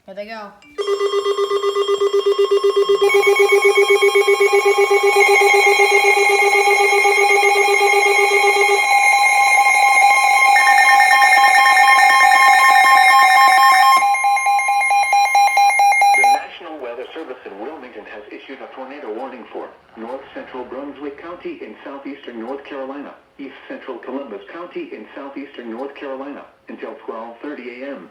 Here they go. In Wilmington has issued a tornado warning for north central Brunswick County in southeastern North Carolina, east central Columbus County in southeastern North Carolina until 12:30 a.m.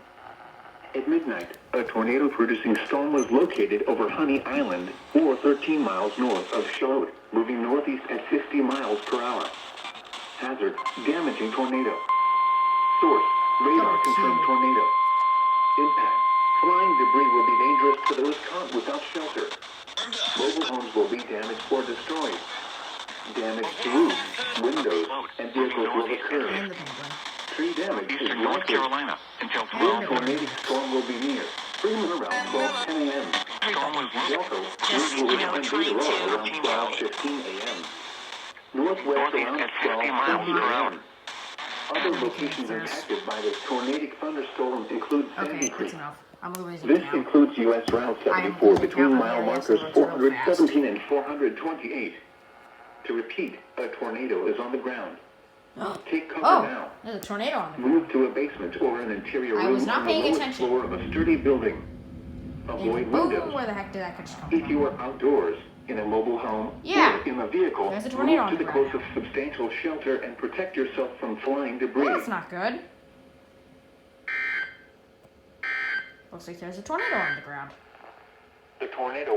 At midnight, a tornado-producing storm was located over Honey Island, or 13 miles north of Charlotte, moving northeast at 50 miles per hour. Hazard: damaging tornado. Source: radar-confirmed tornado. Impact: flying debris will be dangerous to those caught without shelter. Mobile homes will be damaged or destroyed. Damage to roofs, windows, and vehicles will occur. And the penguin. Tree damage is Eastern North likely. Carolina until This 12. tornadic storm will be near Freeman around 12:10 a.m. Storm was Delco, Just, Ridgewood, you know, and trying Beta to- around 12:15 a.m. Northwest Northeast around at 50 miles 12:30 per hour. a.m. Other locations impacted by this tornadic thunderstorm include Okay, Sandy that's Creek. enough. I'm losing This count. includes U.S. Route I am 74 losing between count mile on markers areas, so it's real 417 and 428. To repeat, a tornado is on the ground. Take cover Oh, now. there's a tornado on the ground. Move to a basement or an interior I room was not on the paying lowest attention. floor of a sturdy building. Avoid And windows. boom, where the heck did that just come If from? you are outdoors, in a mobile home, Yeah. or in a vehicle, There's a tornado move on to the the ground closest substantial shelter and protect yourself from flying debris. Well, that's not good. Looks like there's a tornado on the ground. The tornado